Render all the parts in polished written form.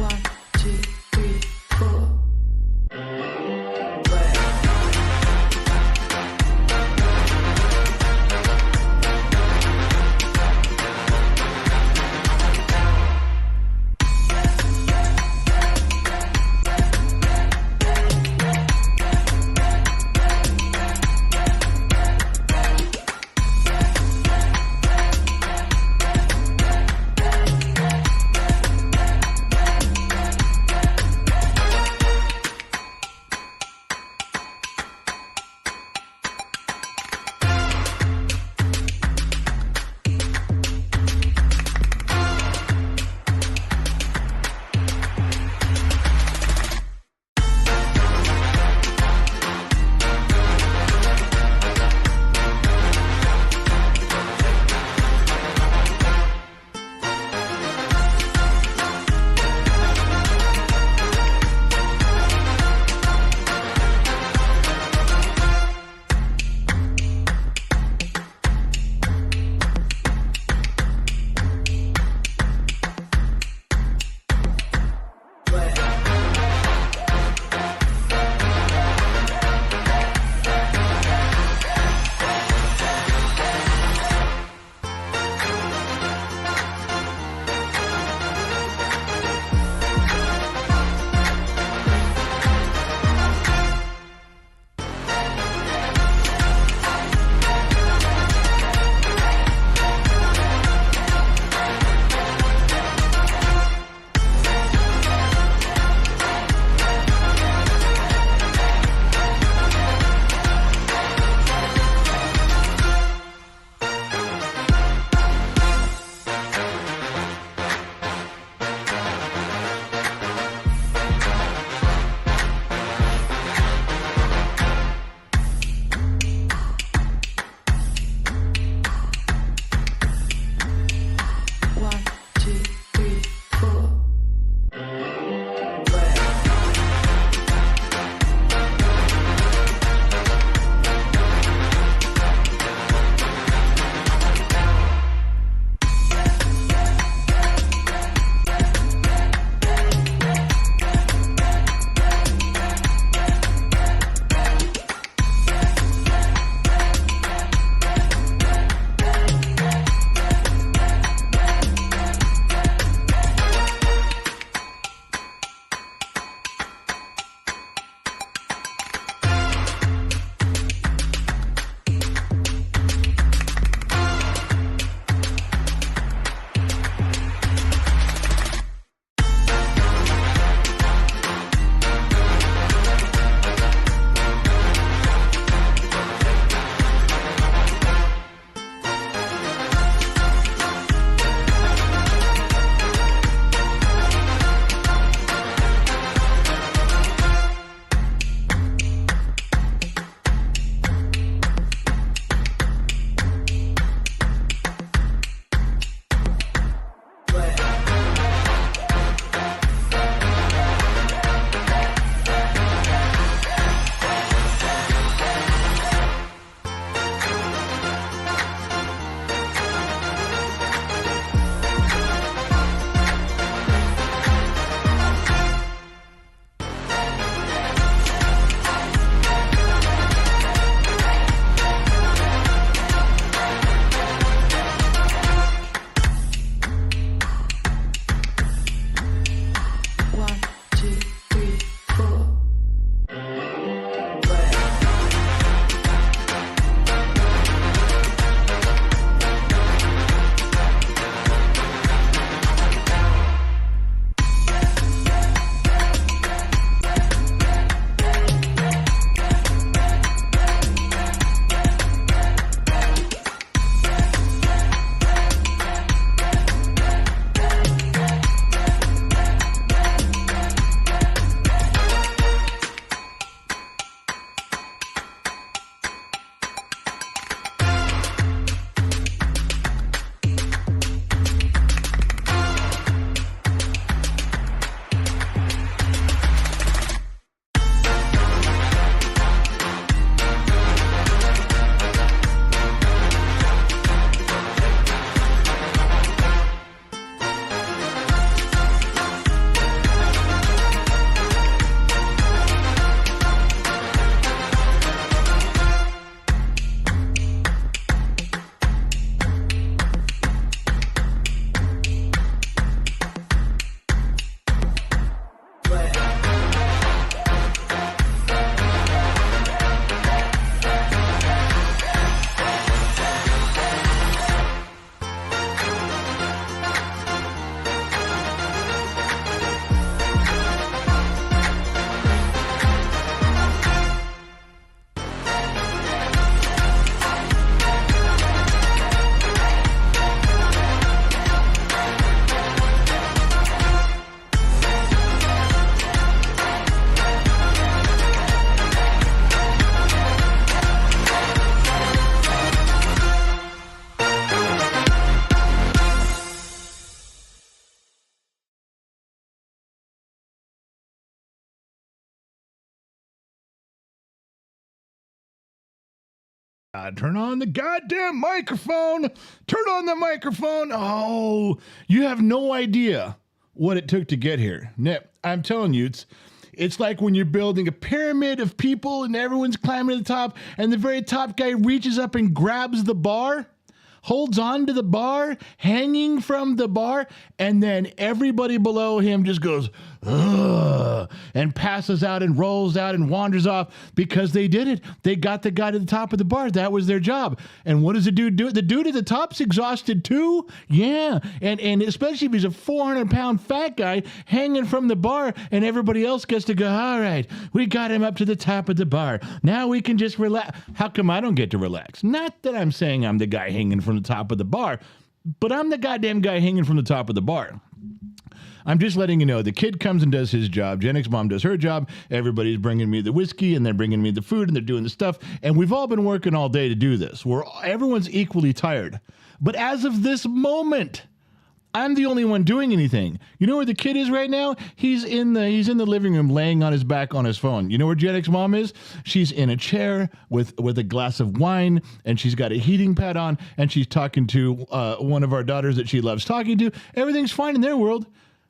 1, 2, 3, 4. Turn on the goddamn microphone. Turn on the microphone. Oh, you have no idea what it took to get here. Nip, I'm telling you, it's like when you're building a pyramid of people and everyone's climbing to the top, and the very top guy reaches up and grabs the bar, holds on to the bar, hanging from the bar, and then everybody below him just goes, ugh, and passes out and rolls out and wanders off because they did it. They got the guy to the top of the bar. That was their job. And what does the dude do? The dude at the top's exhausted too. Yeah. And especially if he's a 400-pound fat guy hanging from the bar, and everybody else gets to go, all right, we got him up to the top of the bar. Now we can just relax. How come I don't get to relax? Not that I'm saying I'm the guy hanging from the top of the bar, but I'm the goddamn guy hanging from the top of the bar. I'm just letting you know, the kid comes and does his job. Jennick's mom does her job. Everybody's bringing me the whiskey, and they're bringing me the food, and they're doing the stuff. And we've all been working all day to do this. Everyone's equally tired. But as of this moment, I'm the only one doing anything. You know where the kid is right now? He's in the living room laying on his back on his phone. You know where Jennick's mom is? She's in a chair with a glass of wine, and she's got a heating pad on, and she's talking to one of our daughters that she loves talking to. Everything's fine in their world.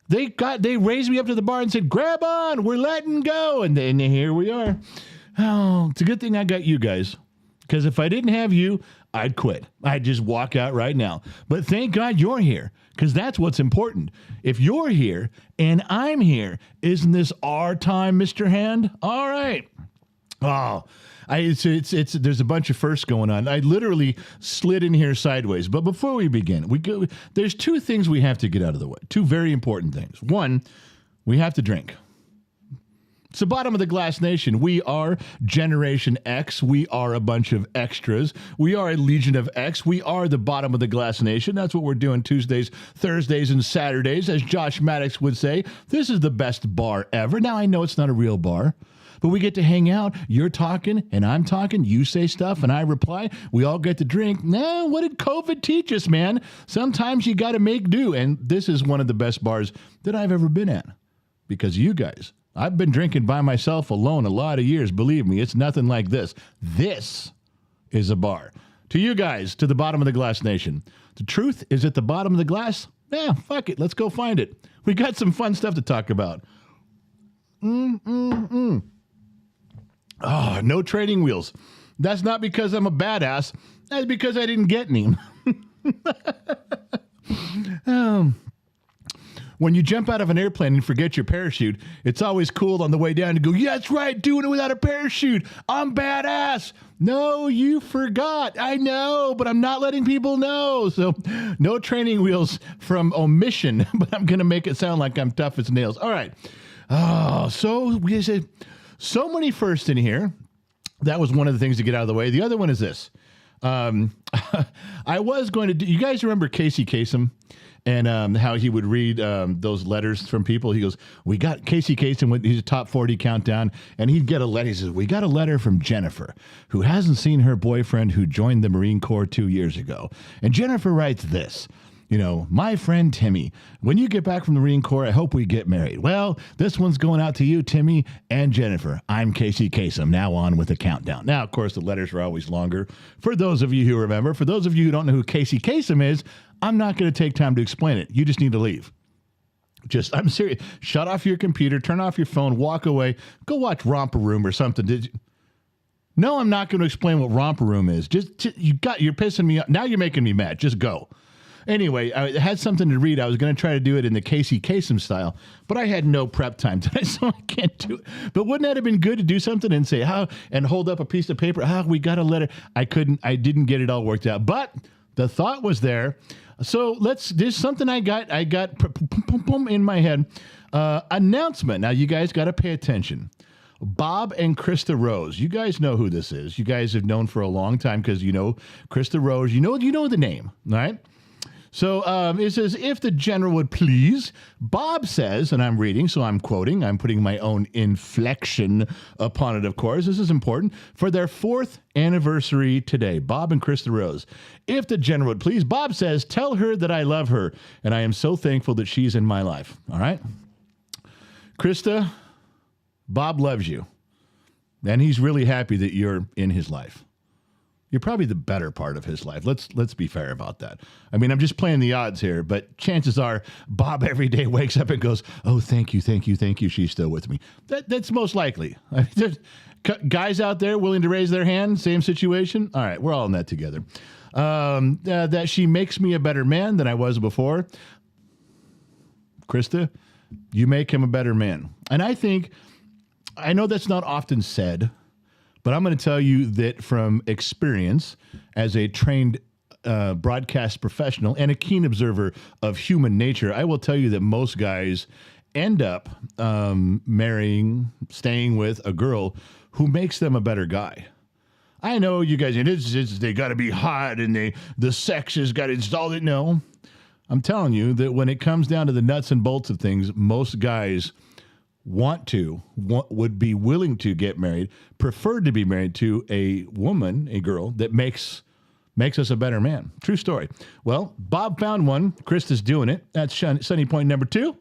They raised me up to the bar and said, grab on, we're letting go. And then here we are. Oh, it's a good thing I got you guys. Because if I didn't have you, I'd quit. I'd just walk out right now. But thank God you're here, because that's what's important. If you're here and I'm here, isn't this our time, Mr. Hand? All right. Oh, there's a bunch of firsts going on. I literally slid in here sideways. But before we begin, there's two things we have to get out of the way. Two very important things. One, we have to drink. It's the bottom of the glass nation. We are Generation X. We are a bunch of extras. We are a legion of X. We are the bottom of the glass nation. That's what we're doing Tuesdays, Thursdays, and Saturdays. As Josh Maddox would say, this is the best bar ever. Now, I know it's not a real bar, but we get to hang out. You're talking and I'm talking. You say stuff and I reply. We all get to drink. Now, what did COVID teach us, man? Sometimes you got to make do. And this is one of the best bars that I've ever been at because you guys. I've been drinking by myself alone a lot of years. Believe me, it's nothing like this. This is a bar. To you guys, to the bottom of the glass nation. The truth is at the bottom of the glass. Yeah, fuck it. Let's go find it. We got some fun stuff to talk about. Oh, no training wheels. That's not because I'm a badass. That's because I didn't get any. When you jump out of an airplane and forget your parachute, it's always cool on the way down to go, yeah, that's right, doing it without a parachute. I'm badass. No, you forgot. I know, but I'm not letting people know. So no training wheels from omission, but I'm going to make it sound like I'm tough as nails. All right. Oh, so we said so many firsts in here. That was one of the things to get out of the way. The other one is this. I was going to do, you guys remember Casey Kasem? And how he would read those letters from people. He goes, we got Casey Kasem, he's a top 40 countdown, and he'd get a letter. He says, we got a letter from Jennifer, who hasn't seen her boyfriend who joined the Marine Corps 2 years ago. And Jennifer writes this, you know, my friend Timmy, when you get back from the Marine Corps, I hope we get married. Well, this one's going out to you, Timmy and Jennifer. I'm Casey Kasem. Now on with the countdown. Now, of course, the letters are always longer. For those of you who remember, for those of you who don't know who Casey Kasem is, I'm not going to take time to explain it. You just need to leave. I'm serious. Shut off your computer, turn off your phone, walk away, go watch Romper Room or something. Did you? No, I'm not going to explain what Romper Room is. You're pissing me off. Now you're making me mad. Just go. Anyway, I had something to read. I was going to try to do it in the Casey Kasem style, but I had no prep time today, so I can't do it. But wouldn't that have been good to do something and say, how, and hold up a piece of paper? We got a letter. I didn't get it all worked out, but the thought was there. So there's something I got in my head. Announcement. Now you guys got to pay attention. Bob and Krista Rose. You guys know who this is. You guys have known for a long time because you know Krista Rose. You know the name, right? So it says, if the general would please, Bob says, and I'm reading, so I'm quoting, I'm putting my own inflection upon it, of course. This is important. For their 4th anniversary today, Bob and Krista Rose. If the general would please, Bob says, tell her that I love her, and I am so thankful that she's in my life. All right? Krista, Bob loves you, and he's really happy that you're in his life. You're probably the better part of his life. Let's be fair about that. I mean, I'm just playing the odds here, but chances are Bob every day wakes up and goes, "Oh, thank you, thank you, thank you. She's still with me." That's most likely. I mean, there's guys out there willing to raise their hand, same situation. All right, we're all in that together. That she makes me a better man than I was before. Krista, you make him a better man. And I know that's not often said, but I'm going to tell you that from experience as a trained broadcast professional and a keen observer of human nature, I will tell you that most guys end up staying with a girl who makes them a better guy. I know you guys, they got to be hot and the sex has got to install it. No, I'm telling you that when it comes down to the nuts and bolts of things, most guys would be willing to get married, preferred to be married to a woman, a girl that makes us a better man. True story. Well, Bob found one. Krista's doing it. That's sunny point number 2.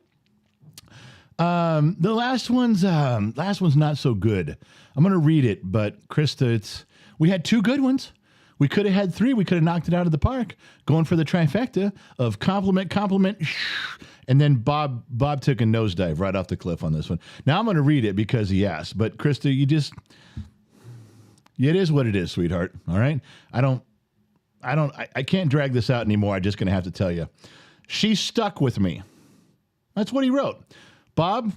The last one's not so good. I'm going to read it, but Krista, we had 2 good ones. We could have had 3. We could have knocked it out of the park, going for the trifecta of compliment, and then Bob took a nosedive right off the cliff on this one. Now I'm going to read it because he asked, but Krista, it is what it is, sweetheart. All right. I can't drag this out anymore. I'm just going to have to tell you, she stuck with me. That's what he wrote. Bob,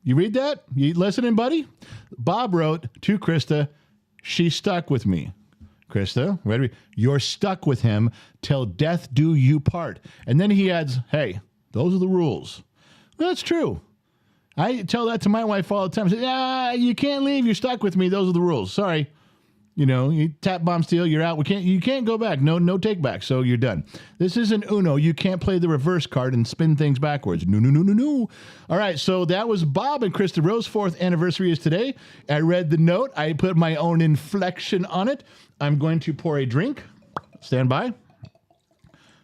you read that? You listening, buddy? Bob wrote to Krista, she stuck with me. Krista, ready? You're stuck with him till death do you part. And then he adds, hey, those are the rules. Well, that's true. I tell that to my wife all the time. I say, you can't leave. You're stuck with me. Those are the rules. Sorry. You tap, bomb, steal, you're out. You can't go back. No take back. So you're done. This isn't Uno. You can't play the reverse card and spin things backwards. No. All right. So that was Bob and Krista Rose. 4th anniversary is today. I read the note. I put my own inflection on it. I'm going to pour a drink. Stand by.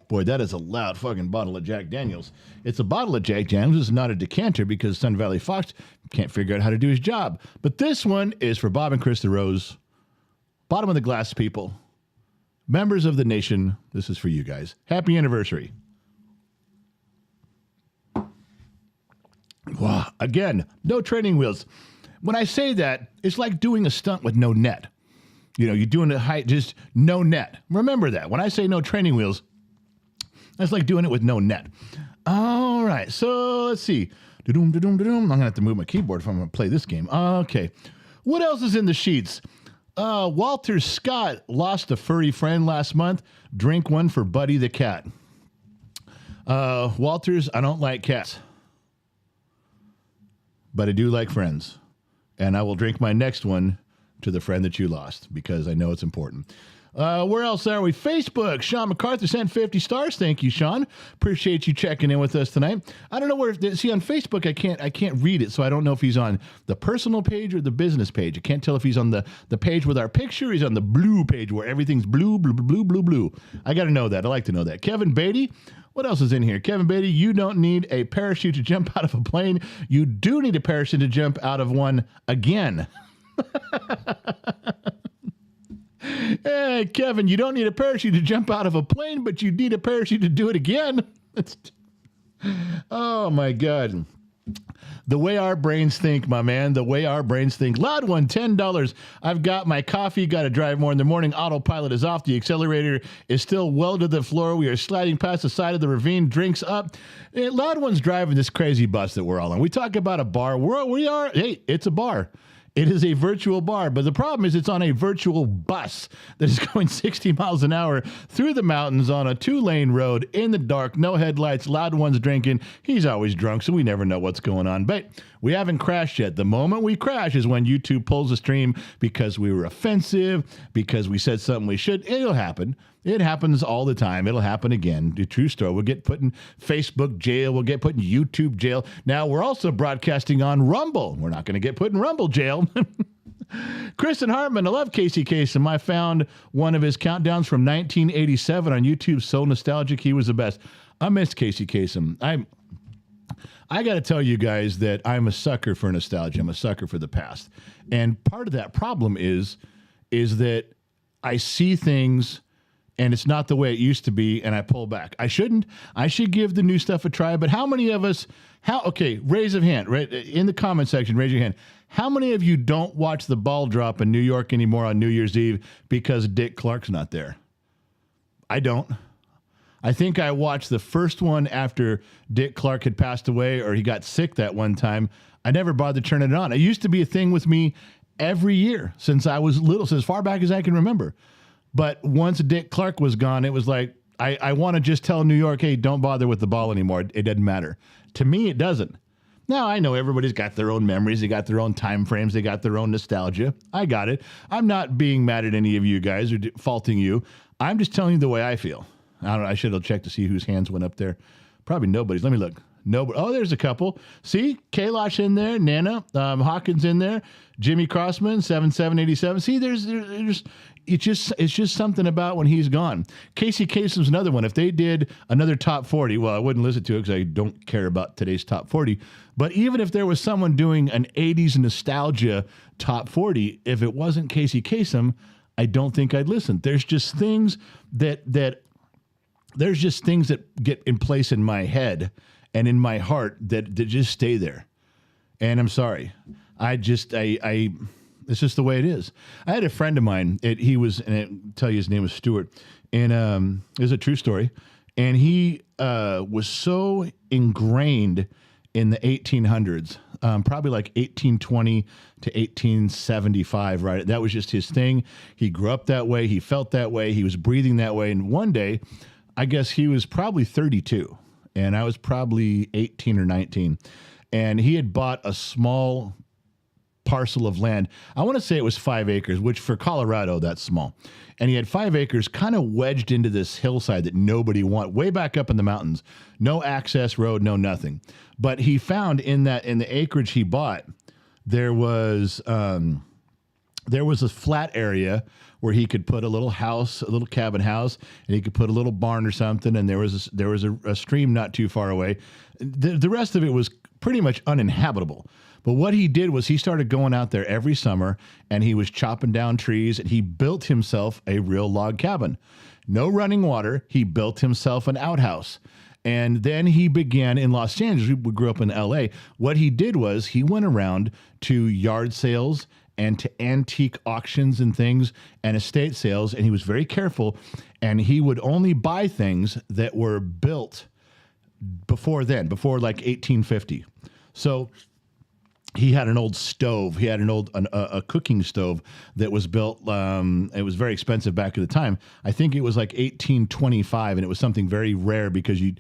Boy, that is a loud fucking bottle of Jack Daniels. It's a bottle of Jack Daniels. It's not a decanter because Sun Valley Fox can't figure out how to do his job. But this one is for Bob and Krista Rose. Bottom of the glass people, members of the nation, this is for you guys. Happy anniversary. Wow. Again, no training wheels. When I say that, it's like doing a stunt with no net. You're doing a height, just no net. Remember that. When I say no training wheels, that's like doing it with no net. All right. So let's see. I'm going to have to move my keyboard if I'm going to play this game. Okay. What else is in the sheets? Walter Scott lost a furry friend last month. Drink one for Buddy the cat. Walters, I don't like cats, but I do like friends. And I will drink my next one to the friend that you lost because I know it's important. Where else are we? Facebook. Sean MacArthur sent 50 stars. Thank you, Sean. Appreciate you checking in with us tonight. I don't know where. See, on Facebook, I can't read it, so I don't know if he's on the personal page or the business page. I can't tell if he's on the page with our picture. He's on the blue page where everything's blue. I got to know that. I like to know that. Kevin Beatty. What else is in here? Kevin Beatty, you don't need a parachute to jump out of a plane. You do need a parachute to jump out of one again. Hey, Kevin, you don't need a parachute to jump out of a plane, but you need a parachute to do it again. Oh, my God. The way our brains think, my man, the way our brains think. Loud one, $10. I've got my coffee, got to drive more in the morning. Autopilot is off. The accelerator is still well to the floor. We are sliding past the side of the ravine. Drinks up. Loud one's driving this crazy bus that we're all on. We talk about a bar. Hey, it's a bar. It is a virtual bar, but the problem is it's on a virtual bus that is going 60 miles an hour through the mountains on a 2-lane road in the dark, no headlights, loud ones drinking. He's always drunk, so we never know what's going on. But we haven't crashed yet. The moment we crash is when YouTube pulls the stream because we were offensive, because we said something we should. It'll happen. It happens all the time. It'll happen again. The true story. We'll get put in Facebook jail. We'll get put in YouTube jail. Now, we're also broadcasting on Rumble. We're not going to get put in Rumble jail. Kristen Hartman, I love Casey Kasem. I found one of his countdowns from 1987 on YouTube. So nostalgic. He was the best. I miss Casey Kasem. I got to tell you guys that I'm a sucker for nostalgia. I'm a sucker for the past. And part of that problem is that I see things and it's not the way it used to be, and I pull back. I shouldn't. I should give the new stuff a try. But how many of us, okay, raise of hand, right? In the comment section, raise your hand. How many of you don't watch the ball drop in New York anymore on New Year's Eve because Dick Clark's not there? I don't. I think I watched the first one after Dick Clark had passed away or he got sick that one time. I never bothered turning it on. It used to be a thing with me every year since I was little, since as far back as I can remember. But once Dick Clark was gone, it was like, I want to just tell New York, hey, don't bother with the ball anymore. It doesn't matter. To me, it doesn't. Now, I know everybody's got their own memories. They got their own time frames. They got their own nostalgia. I got it. I'm not being mad at any of you guys or faulting you. I'm just telling you the way I feel. I don't know. I should have checked to see whose hands went up there. Probably nobody's. Let me look. Nobody. Oh, there's a couple. See, Kailash in there, Nana, Hawkins in there, Jimmy Crossman, 7787. See, there's it's just something about when he's gone. Casey Kasem's another one. If they did another top 40, well, I wouldn't listen to it because I don't care about today's top 40. But even if there was someone doing an 80s nostalgia top 40, if it wasn't Casey Kasem, I don't think I'd listen. There's just things that get in place in my head and in my heart that just stay there. And I'm sorry. It's just the way it is. I had a friend of mine, and I tell you his name was Stuart, and it was a true story. And he was so ingrained in the 1800s, probably like 1820 to 1875, right? That was just his thing. He grew up that way. He felt that way. He was breathing that way. And one day, I guess he was probably 32, and I was probably 18 or 19. And he had bought a small parcel of land. I want to say it was 5 acres, which for Colorado, that's small. And he had 5 acres kind of wedged into this hillside that nobody wanted, way back up in the mountains. No access road, no nothing. But he found in the acreage he bought, there was a flat area where he could put a little house, a little cabin house, and he could put a little barn or something. And there was a stream not too far away. The rest of it was pretty much uninhabitable. But what he did was he started going out there every summer, and he was chopping down trees, and he built himself a real log cabin. No running water. He built himself an outhouse. And then he began in Los Angeles. We grew up in L.A. What he did was he went around to yard sales and to antique auctions and things and estate sales, and he was very careful, and he would only buy things that were built before like 1850. So he had an old stove. He had a cooking stove that was built. It was very expensive back at the time. I think it was like 1825, and it was something very rare because you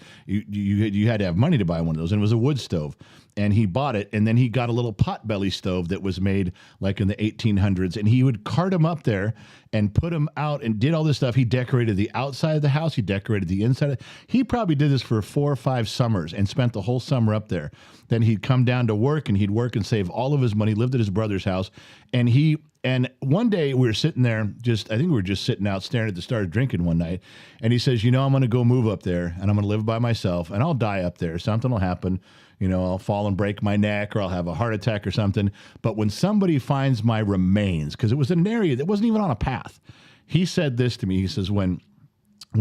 had to have money to buy one of those, and it was a wood stove. And he bought it, and then he got a little potbelly stove that was made like in the 1800s, and he would cart them up there and put them out and did all this stuff. He decorated the outside of the house. He decorated the inside. He probably did this for 4 or 5 summers and spent the whole summer up there. Then he'd come down to work, and he'd work and save all of his money, lived at his brother's house. And one day we were sitting there, I think we were just sitting out staring at the stars drinking one night. And he says, I'm going to go move up there, and I'm going to live by myself, and I'll die up there. Something will happen. I'll fall and break my neck, or I'll have a heart attack or something. But when somebody finds my remains, because it was in an area that wasn't even on a path, he said this to me. He says, when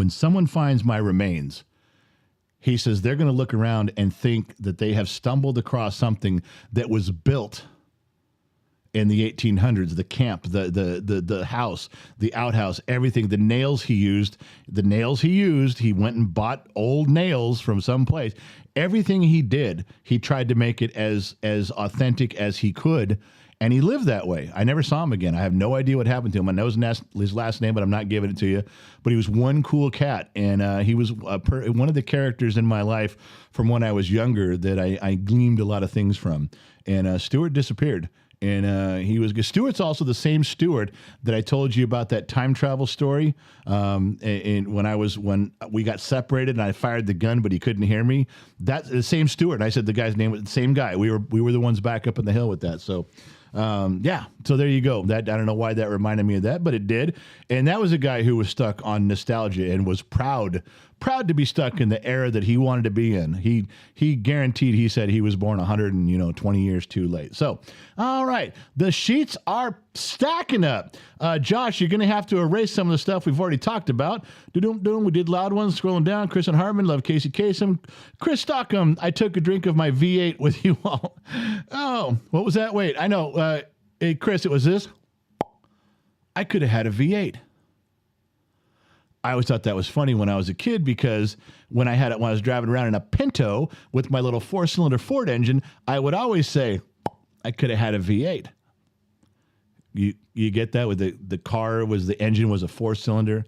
someone finds my remains, he says they're going to look around and think that they have stumbled across something that was built in the 1800s, the camp, the house, the outhouse, everything, the nails he used, he went and bought old nails from someplace. Everything he did, he tried to make it as authentic as he could, and he lived that way. I never saw him again. I have no idea what happened to him. I know his last name, but I'm not giving it to you. But he was one cool cat, and he was one of the characters in my life from when I was younger that I gleaned a lot of things from. And Stuart disappeared. And he was good. Stuart's also the same Stuart that I told you about that time travel story. And when we got separated and I fired the gun, but he couldn't hear me. That's the same Stuart. And I said the guy's name was the same guy. We were the ones back up in the hill with that. So yeah. So there you go. That I don't know why that reminded me of that, but it did. And that was a guy who was stuck on nostalgia and was proud proud to be stuck in the era that he wanted to be in. He guaranteed, he said he was born 120 years too late. So, all right, the sheets are stacking up. Josh, you're going to have to erase some of the stuff we've already talked about. We did loud ones, scrolling down. Chris and Hartman, love Casey Kasem. Chris Stockham, I took a drink of my V8 with you all. Oh, what was that? Wait, I know. Hey, Chris, it was this. I could have had a V8. I always thought that was funny when I was a kid because when I was driving around in a Pinto with my little 4-cylinder Ford engine, I would always say, I could have had a V8. You get that with the engine was a 4-cylinder,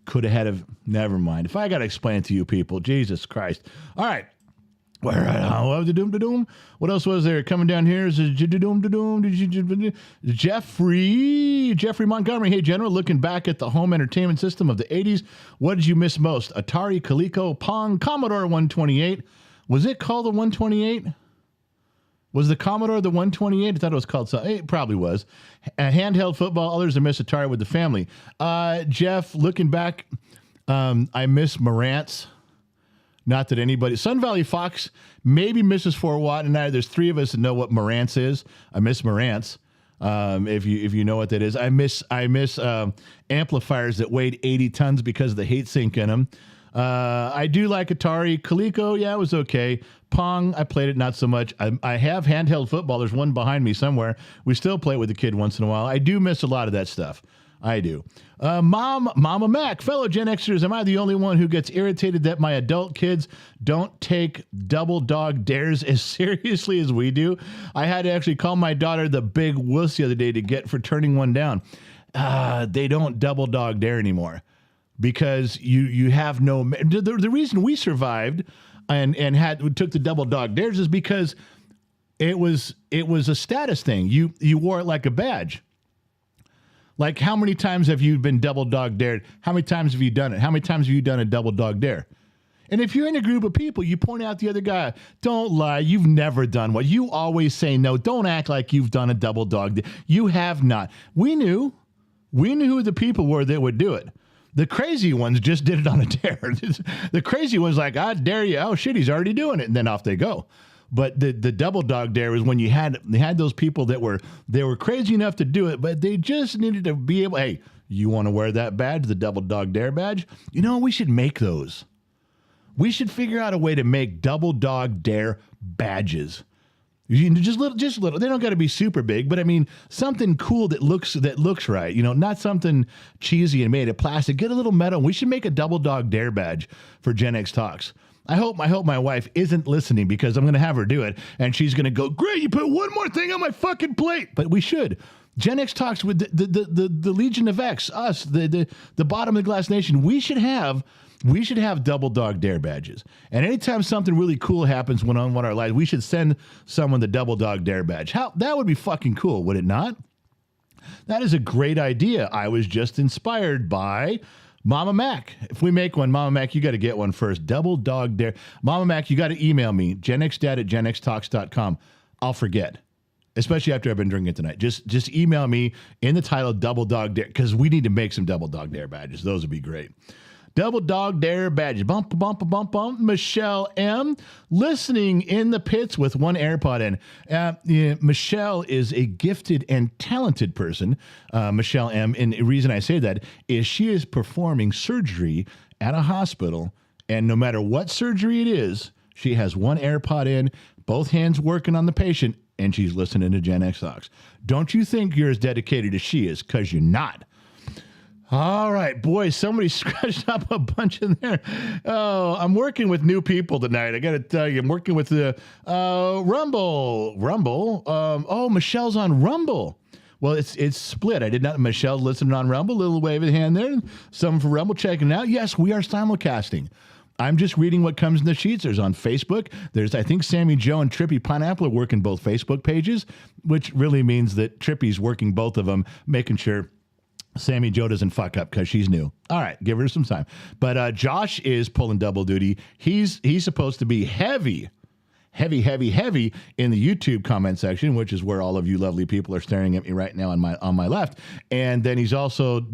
could have had never mind. If I got to explain it to you people, Jesus Christ. All right. What else was there coming down here? Is Jeffrey Montgomery. Hey, General, looking back at the home entertainment system of the 80s, what did you miss most? Atari, Coleco, Pong, Commodore 128. Was it called the 128? Was the Commodore the 128? I thought it was called something. It probably was. Handheld football. Others that miss Atari with the family. Jeff, looking back, I miss Marantz. Not that anybody. Sun Valley Fox maybe misses Fort Watt and I. There's 3 of us that know what Marantz is. I miss Marantz. If you know what that is. I miss amplifiers that weighed 80 tons because of the heat sink in them. I do like Atari. Coleco, yeah, it was okay. Pong, I played it not so much. I have handheld football. There's one behind me somewhere. We still play it with the kid once in a while. I do miss a lot of that stuff. I do. Mama Mac, fellow Gen Xers, am I the only one who gets irritated that my adult kids don't take double dog dares as seriously as we do? I had to actually call my daughter the big wuss the other day to get for turning one down. They don't double dog dare anymore because you have no. The reason we survived and took the double dog dares is because it was a status thing. You wore it like a badge. Like, how many times have you been double dog dared? How many times have you done it? How many times have you done a double dog dare? And if you're in a group of people, you point out the other guy. Don't lie. You've never done one. You always say no. Don't act like you've done a double dog dare. You have not. We knew who the people were that would do it. The crazy ones just did it on a dare. The crazy ones like, I dare you. Oh, shit, he's already doing it. And then off they go. But the double dog dare was when they had those people that were crazy enough to do it, but they just needed to be able, hey, you want to wear that badge, the double dog dare badge? You know, we should make those. We should figure out a way to make double dog dare badges. Just little. They don't got to be super big, but I mean something cool that looks right. You know, not something cheesy and made of plastic. Get a little metal. We should make a double dog dare badge for Gen X Talks. I hope my wife isn't listening because I'm going to have her do it, and she's going to go, great, you put one more thing on my fucking plate. But we should. Gen X Talks with the Legion of X, us, the bottom of the glass nation. We should have double dog dare badges. And anytime something really cool happens on one of our lives, we should send someone the double dog dare badge. That would be fucking cool, would it not? That is a great idea. I was just inspired by Mama Mac. If we make one, Mama Mac, you got to get one first. Double dog dare. Mama Mac, you got to email me, genxdad@genxtalks.com. I'll forget, especially after I've been drinking tonight. Just email me in the title double dog dare because we need to make some double dog dare badges. Those would be great. Double dog dare badges. Bump, bump, bump, bump. Michelle M. listening in the pits with one AirPod in. Michelle is a gifted and talented person. Michelle M. And the reason I say that is she is performing surgery at a hospital. And no matter what surgery it is, she has one AirPod in, both hands working on the patient, and she's listening to Gen X Talks. Don't you think you're as dedicated as she is? Because you're not. All right, boys, somebody scratched up a bunch in there. Oh, I'm working with new people tonight. I got to tell you, I'm working with the Rumble. Michelle's on Rumble. Well, it's split. I did not. Michelle's listening on Rumble. Little wave of the hand there. Some for Rumble checking it out. Yes, we are simulcasting. I'm just reading what comes in the sheets. There's on Facebook. There's, I think, Sammy Joe and Trippy Pineapple are working both Facebook pages, which really means that Trippy's working both of them, making sure Sammy Joe doesn't fuck up because she's new. All right, give her some time. But Josh is pulling double duty. He's supposed to be heavy heavy, heavy, heavy in the YouTube comment section, which is where all of you lovely people are staring at me right now on my left. And then he's also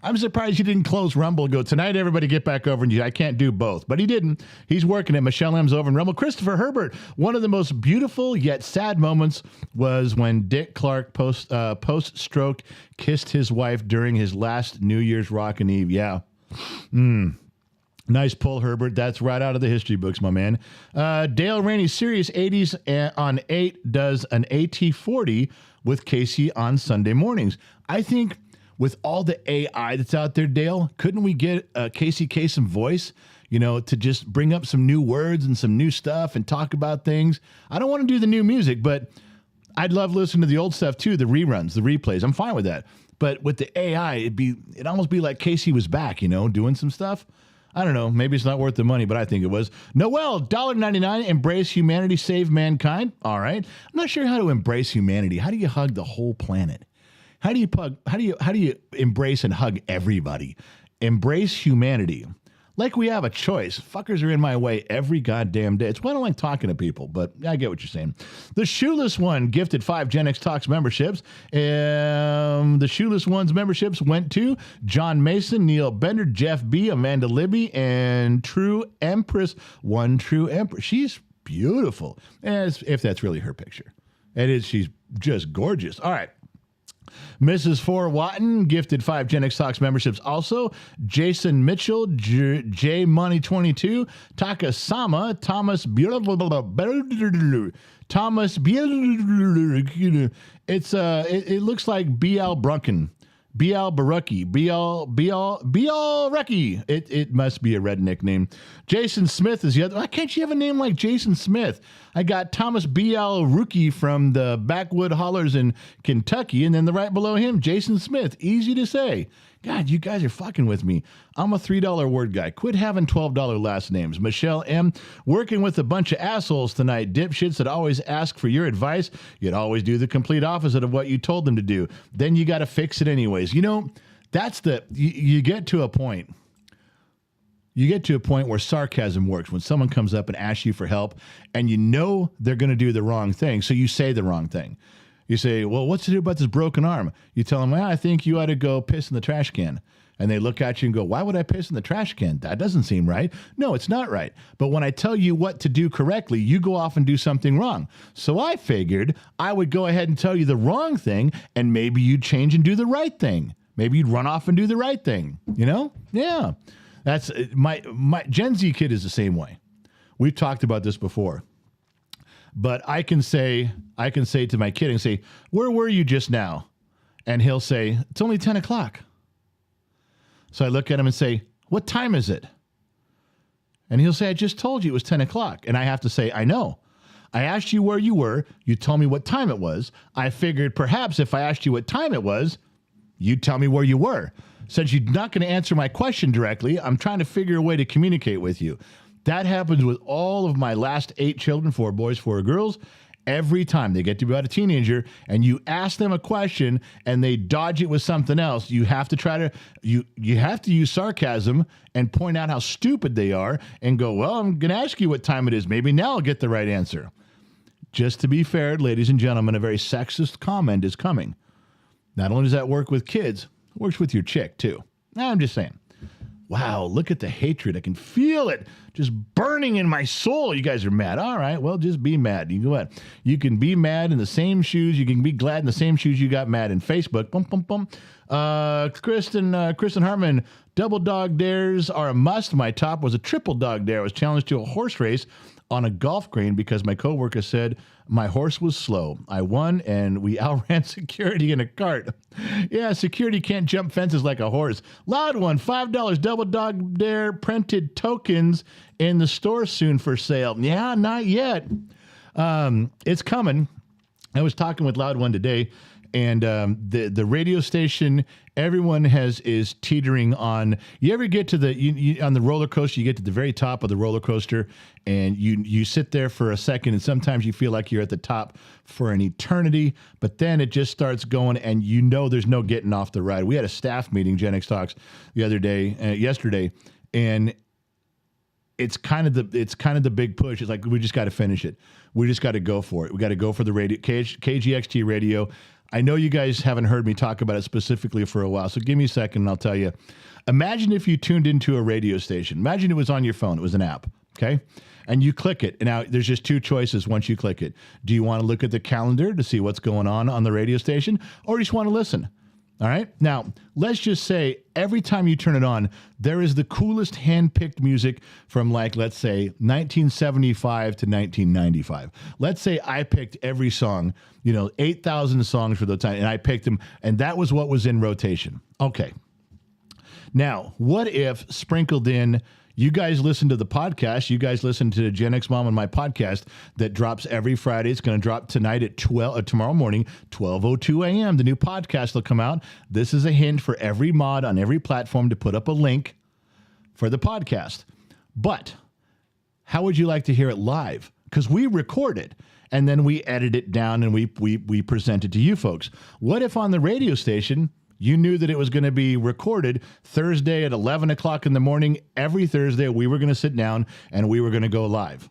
I'm surprised he didn't close Rumble and go, tonight everybody get back over, and I can't do both. But he didn't. He's working it. Michelle M's over in Rumble. Christopher Herbert, one of the most beautiful yet sad moments was when Dick Clark post-stroke kissed his wife during his last New Year's Rockin' Eve. Yeah. Nice pull, Herbert. That's right out of the history books, my man. Dale Rainey, Sirius 80s on 8 does an AT40 with Casey on Sunday mornings. I think with all the AI that's out there, Dale, couldn't we get Casey Kasem voice, to just bring up some new words and some new stuff and talk about things? I don't want to do the new music, but I'd love listening to the old stuff too, the reruns, the replays. I'm fine with that. But with the AI, it'd almost be like Casey was back, doing some stuff. I don't know. Maybe it's not worth the money, but I think it was. Noel, $1.99. Embrace humanity, save mankind. All right. I'm not sure how to embrace humanity. How do you hug the whole planet? How do you embrace and hug everybody? Embrace humanity. Like we have a choice. Fuckers are in my way every goddamn day. It's why I don't like talking to people, but I get what you're saying. The Shoeless One gifted 5 Gen X Talks memberships. The Shoeless One's memberships went to John Mason, Neil Bender, Jeff B., Amanda Libby, and True Empress. One True Empress. She's beautiful, as if that's really her picture. It is. She's just gorgeous. All right. Mrs. 4 Watton gifted 5 Gen X Talks memberships also. Jason Mitchell, J Money 22, Taka Sama, Thomas it looks like B.L. Brunken. B.L. Barucki. B.L. Rucky. It must be a red nickname. Jason Smith is the other. Why can't you have a name like Jason Smith? I got Thomas B.L. Rookie from the Backwood Hollers in Kentucky, and then right below him, Jason Smith. Easy to say. God, you guys are fucking with me. I'm a $3 word guy. Quit having $12 last names. Michelle M. Working with a bunch of assholes tonight. Dipshits that always ask for your advice. You'd always do the complete opposite of what you told them to do. Then you got to fix it anyways. That's you get to a point. You get to a point where sarcasm works. When someone comes up and asks you for help and they're going to do the wrong thing, so you say the wrong thing. You say, well, what's to do about this broken arm? You tell them, well, I think you ought to go piss in the trash can. And they look at you and go, why would I piss in the trash can? That doesn't seem right. No, it's not right. But when I tell you what to do correctly, you go off and do something wrong. So I figured I would go ahead and tell you the wrong thing, and maybe you'd change and do the right thing. Maybe you'd run off and do the right thing. Yeah. That's my Gen Z kid is the same way. We've talked about this before. But I can say to my kid and say, where were you just now? And he'll say, it's only 10 o'clock. So I look at him and say, what time is it? And he'll say, I just told you it was 10 o'clock. And I have to say, I know. I asked you where you were. You told me what time it was. I figured perhaps if I asked you what time it was, you'd tell me where you were. Since you're not going to answer my question directly, I'm trying to figure a way to communicate with you. That happens with all of my last 8 children, 4 boys, 4 girls. Every time they get to be about a teenager and you ask them a question and they dodge it with something else, you have to you have to use sarcasm and point out how stupid they are and go, well, I'm going to ask you what time it is. Maybe now I'll get the right answer. Just to be fair, ladies and gentlemen, a very sexist comment is coming. Not only does that work with kids, it works with your chick too. I'm just saying. Wow, look at the hatred. I can feel it just burning in my soul. You guys are mad. All right, well, just be mad. You go ahead. You can be mad in the same shoes. You can be glad in the same shoes you got mad in Facebook. Bum, bum, bum. Kristen Hartman, double dog dares are a must. My top was a triple dog dare. I was challenged to a horse race on a golf green because my coworker said my horse was slow. I won, and we outran security in a cart. Yeah, security can't jump fences like a horse. Loud one, $5 double dog dare printed tokens in the store soon for sale. Yeah, not yet. It's coming. I was talking with Loud One today, and the radio station, everyone is teetering on. You ever get to on the roller coaster, you get to the very top of the roller coaster, and you sit there for a second, and sometimes you feel like you're at the top for an eternity, but then it just starts going, and there's no getting off the ride. We had a staff meeting, Gen X Talks, yesterday, and the big push. It's like we just got to finish it. We just got to go for it. We got to go for the radio, KGXT radio. I know you guys haven't heard me talk about it specifically for a while, so give me a second and I'll tell you. Imagine if you tuned into a radio station. Imagine it was on your phone. It was an app, okay? And you click it. And now there's just two choices once you click it. Do you want to look at the calendar to see what's going on the radio station, or you just want to listen? All right. Now, let's just say every time you turn it on, there is the coolest hand-picked music from, like, let's say 1975 to 1995. Let's say I picked every song, 8,000 songs for the time, and I picked them, and that was what was in rotation. Okay. Now, what if sprinkled in, you guys listen to the podcast, you guys listen to Gen X Mom and my podcast that drops every Friday. It's going to drop tonight at tomorrow morning, 12:02 a.m. The new podcast will come out. This is a hint for every mod on every platform to put up a link for the podcast. But how would you like to hear it live? Because we record it and then we edit it down and we present it to you folks. What if on the radio station you knew that it was going to be recorded Thursday at 11 o'clock in the morning? Every Thursday, we were going to sit down and we were going to go live.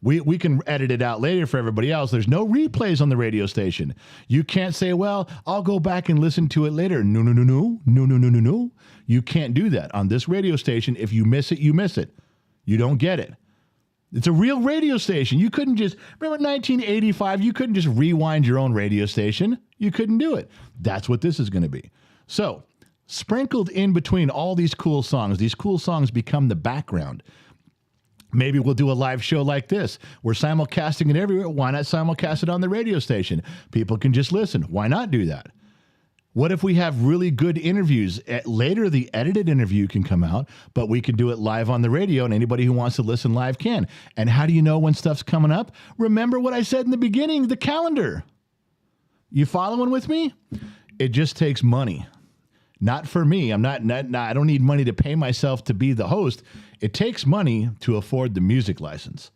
We can edit it out later for everybody else. There's no replays on the radio station. You can't say, well, I'll go back and listen to it later. No. You can't do that. On this radio station, if you miss it, you miss it. You don't get it. It's a real radio station. You couldn't just, remember 1985, you couldn't just rewind your own radio station. You couldn't do it. That's what this is going to be. So, sprinkled in between all these cool songs become the background. Maybe we'll do a live show like this. We're simulcasting it everywhere. Why not simulcast it on the radio station? People can just listen. Why not do that? What if we have really good interviews? Later, the edited interview can come out, but we can do it live on the radio, and anybody who wants to listen live can. And how do you know when stuff's coming up? Remember what I said in the beginning, the calendar. You following with me? It just takes money. Not for me. I don't need money to pay myself to be the host. It takes money to afford the music license.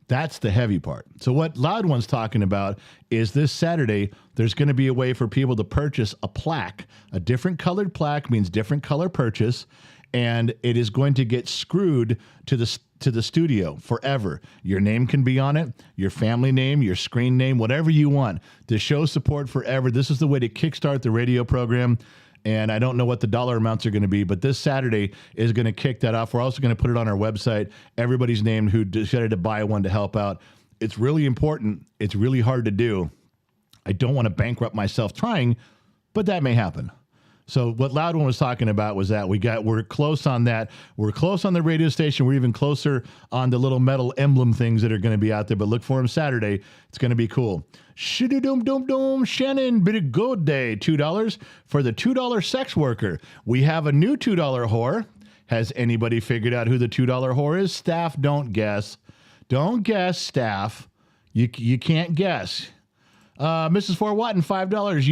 That's the heavy part. So what Loud One's talking about is this Saturday, there's going to be a way for people to purchase a plaque. A different colored plaque means different color purchase, and it is going to get screwed to the studio forever. Your name can be on it, your family name, your screen name, whatever you want. To show support forever. This is the way to kickstart the radio program. And I don't know what the dollar amounts are going to be, but this Saturday is going to kick that off. We're also going to put it on our website. Everybody's named who decided to buy one to help out. It's really important. It's really hard to do. I don't want to bankrupt myself trying, but that may happen. So what Loud One was talking about was that we're close on that. We're close on the radio station. We're even closer on the little metal emblem things that are going to be out there. But look for them Saturday. It's going to be cool. Shoo-doo-dum-dum-dum. Shannon, bit of good day. $2 for the $2 sex worker. We have a new $2 whore. Has anybody figured out who the $2 whore is? Staff, don't guess. Don't guess, staff. You can't guess. Mrs. Fort Watton, $5.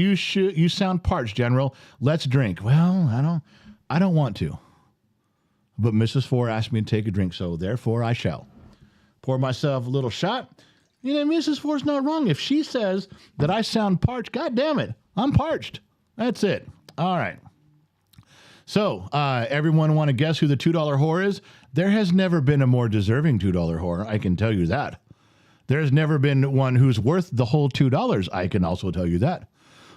You sound parched, General. Let's drink. Well, I don't want to. But Mrs. Ford asked me to take a drink, so therefore I shall. Pour myself a little shot. Mrs. Ford's not wrong. If she says that I sound parched, God damn it, I'm parched. That's it. All right. So, everyone want to guess who the $2 whore is? There has never been a more deserving $2 whore. I can tell you that. There's never been one who's worth the whole $2. I can also tell you that.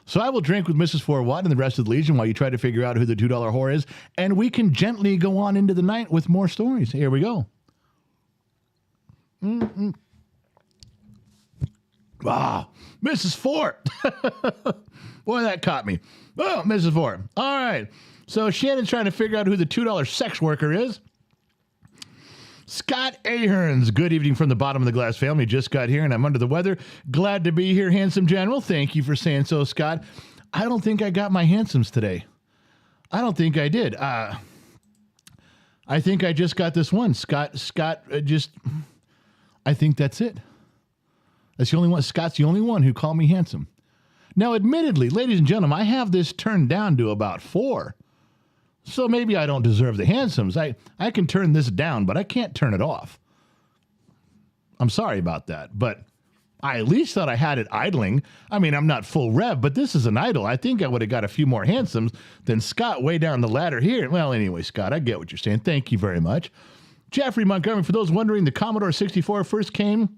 So I will drink with Mrs. Fort Watt and the rest of the Legion while you try to figure out who the $2 whore is, and we can gently go on into the night with more stories. Here we go. Ah, Mrs. Fort. Boy, that caught me. Oh, Mrs. Fort. All right. So Shannon's trying to figure out who the $2 sex worker is. Scott Aherns, good evening from the bottom of the glass family. Just got here and I'm under the weather. Glad to be here, handsome general. Thank you for saying so, Scott. I don't think I got my handsomes today. I don't think I did. I think I just got this one. Scott, I think that's it. That's the only one. Scott's the only one who called me handsome. Now, admittedly, ladies and gentlemen, I have this turned down to about 4. So maybe I don't deserve the handsomes. I can turn this down, but I can't turn it off. I'm sorry about that, but I at least thought I had it idling. I mean, I'm not full rev, but this is an idle. I think I would have got a few more handsomes than Scott way down the ladder here. Well, anyway, Scott, I get what you're saying. Thank you very much. Jeffrey Montgomery, for those wondering, the Commodore 64 first came,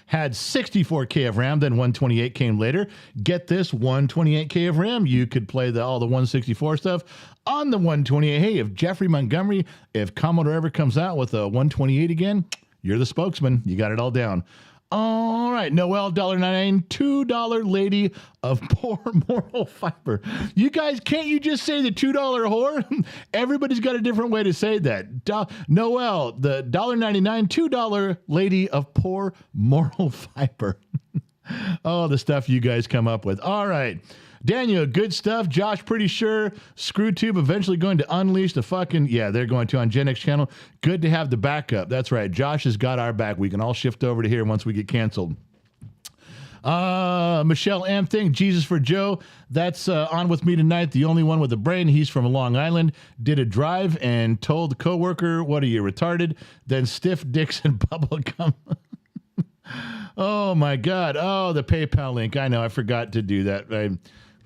had 64K of RAM, then 128 came later. Get this, 128K of RAM. You could play all the 164 stuff on the 128. Hey, if Jeffrey Montgomery, if Commodore ever comes out with a 128 again, you're the spokesman. You got it all down. All right, Noel, $1.99, $2 lady of poor moral fiber. You guys, can't you just say the $2 whore? Everybody's got a different way to say that. Noel, the $1.99, $2 lady of poor moral fiber. Oh, the stuff you guys come up with. All right. Daniel, good stuff. Josh, pretty sure ScrewTube eventually going to unleash the fucking... Yeah, they're going to on Gen X channel. Good to have the backup. That's right. Josh has got our back. We can all shift over to here once we get canceled. Michelle M. Thing, Jesus for Joe. That's on with me tonight. The only one with a brain. He's from Long Island. Did a drive and told the coworker, "What are you, retarded?" Then stiff dicks and bubblegum. Oh, my God. Oh, the PayPal link. I know. I forgot to do that.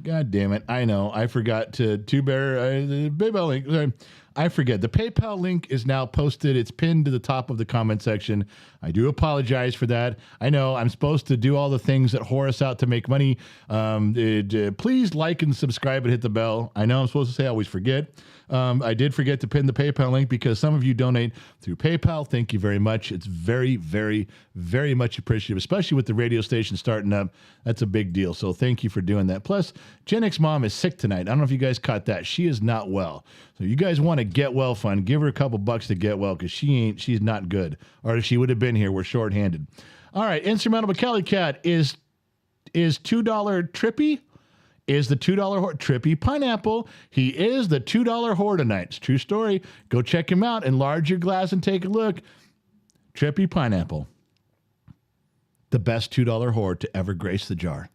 God damn it. I know. I forgot to bear the PayPal link. I forget. The PayPal link is now posted. It's pinned to the top of the comment section. I do apologize for that. I know I'm supposed to do all the things that whore us out to make money. Please like and subscribe and hit the bell. I know I'm supposed to say I always forget. I did forget to pin the PayPal link because some of you donate through PayPal. Thank you very much. It's very, very, very much appreciative, especially with the radio station starting up. That's a big deal. So thank you for doing that. Plus, Gen X mom is sick tonight. I don't know if you guys caught that. She is not well. So you guys want to get well fund, give her a couple bucks to get well because she's not good. Or if she would have been here, we're shorthanded. All right, Insurmountable Cali Cat is $2 Trippy. Is the $2 whore Trippy Pineapple. He is the $2 whore tonight. It's a true story. Go check him out. Enlarge your glass and take a look. Trippy Pineapple. The best $2 whore to ever grace the jar.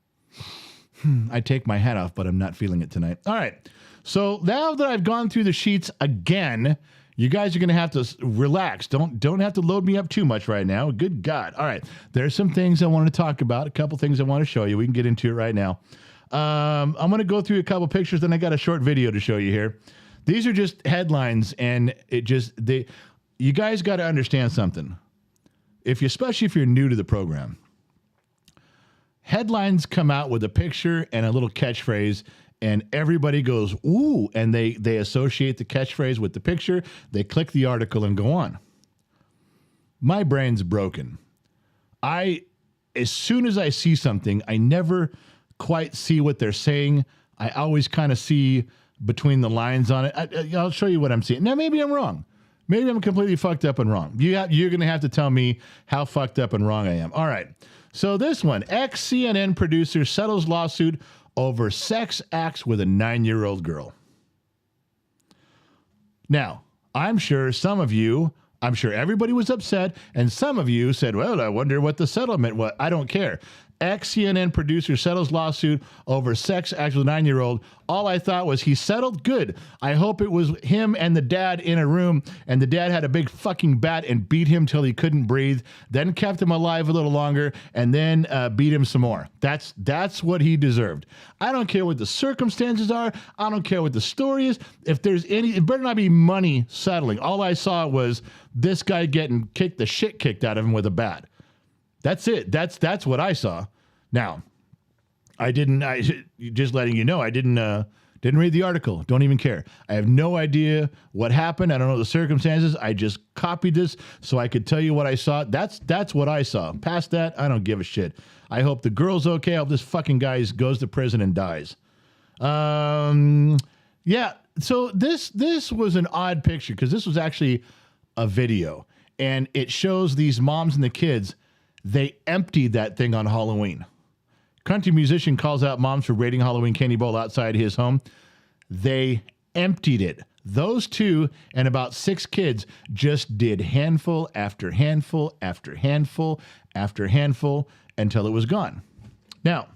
I take my hat off, but I'm not feeling it tonight. All right. So now that I've gone through the sheets again, you guys are going to have to relax. Don't have to load me up too much right now. Good God. All right. There's some things I want to talk about. A couple things I want to show you. We can get into it right now. I'm going to go through a couple pictures, then I got a short video to show you here. These are just headlines, and you guys got to understand something. Especially if you're new to the program. Headlines come out with a picture and a little catchphrase, and everybody goes, ooh, and they associate the catchphrase with the picture. They click the article and go on. My brain's broken. As soon as I see something, I never quite see what they're saying. I always kind of see between the lines on it. I'll show you what I'm seeing. Now, maybe I'm wrong. Maybe I'm completely fucked up and wrong. You're going to have to tell me how fucked up and wrong I am. All right. So this one, ex-CNN producer settles lawsuit over sex acts with a 9-year-old girl. Now, I'm sure everybody was upset, and some of you said, well, I wonder what the settlement was. I don't care. Ex-CNN producer settles lawsuit over sex act with a 9-year-old. All I thought was he settled good. I hope it was him and the dad in a room, and the dad had a big fucking bat and beat him till he couldn't breathe, then kept him alive a little longer, and then beat him some more. That's what he deserved. I don't care what the circumstances are. I don't care what the story is. If there's it better not be money settling. All I saw was this guy getting the shit kicked out of him with a bat. That's it. That's what I saw. Now, just letting you know, I didn't read the article. Don't even care. I have no idea what happened. I don't know the circumstances. I just copied this so I could tell you what I saw. That's what I saw. Past that, I don't give a shit. I hope the girl's okay. I hope this fucking guy goes to prison and dies. Yeah. So this was an odd picture because this was actually a video, and it shows these moms and the kids. They emptied that thing on Halloween. Country musician calls out moms for raiding Halloween candy bowl outside his home. They emptied it. Those two and about 6 kids just did handful after handful after handful after handful until it was gone. Now,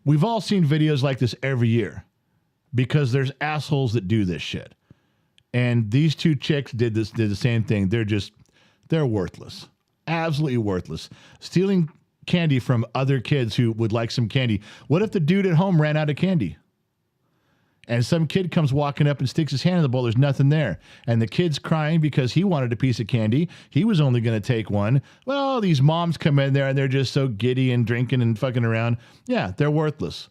we've all seen videos like this every year because there's assholes that do this shit. And these 2 chicks did the same thing. They're worthless. Absolutely worthless. Stealing candy from other kids who would like some candy. What if the dude at home ran out of candy? And some kid comes walking up and sticks his hand in the bowl. There's nothing there. And the kid's crying because he wanted a piece of candy. He was only going to take one. Well, these moms come in there and they're just so giddy and drinking and fucking around. Yeah, they're worthless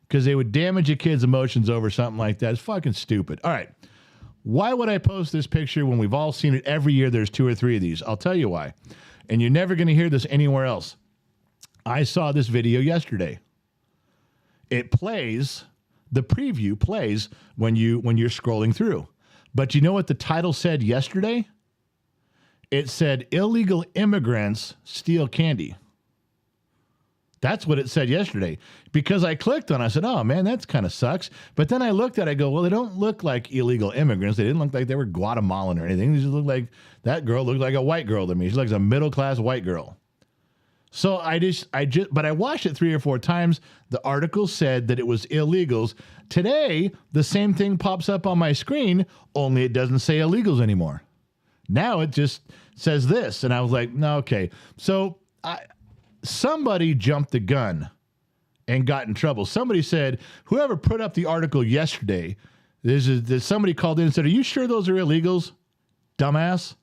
because they would damage a kid's emotions over something like that. It's fucking stupid. All right. Why would I post this picture when we've all seen it every year? There's 2 or 3 of these. I'll tell you why. And you're never going to hear this anywhere else. I saw this video yesterday. It plays... The preview plays when you're scrolling through. But you know what the title said yesterday? It said illegal immigrants steal candy. That's what it said yesterday. Because I clicked on it, I said, oh man, that kind of sucks. But then I looked at it, I go, well, they don't look like illegal immigrants. They didn't look like they were Guatemalan or anything. They just looked like, that girl looked like a white girl to me. She's like a middle-class white girl. So but I watched it 3 or 4 times. The article said that it was illegals. Today, the same thing pops up on my screen, only it doesn't say illegals anymore. Now it just says this. And I was like, no, okay. So somebody jumped the gun and got in trouble. Somebody said, whoever put up the article yesterday, somebody called in and said, are you sure those are illegals, dumbass?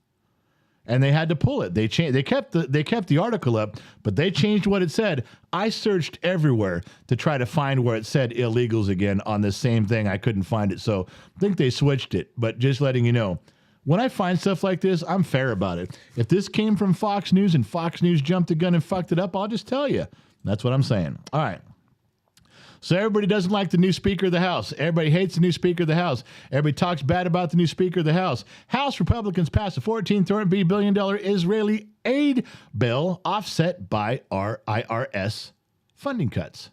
And they had to pull it. They kept the article up, but they changed what it said. I searched everywhere to try to find where it said illegals again on the same thing. I couldn't find it. So I think they switched it. But just letting you know, when I find stuff like this, I'm fair about it. If this came from Fox News and Fox News jumped the gun and fucked it up, I'll just tell you. That's what I'm saying. All right. So everybody doesn't like the new Speaker of the House. Everybody hates the new Speaker of the House. Everybody talks bad about the new Speaker of the House. House Republicans passed a $14 billion Israeli aid bill offset by our IRS funding cuts.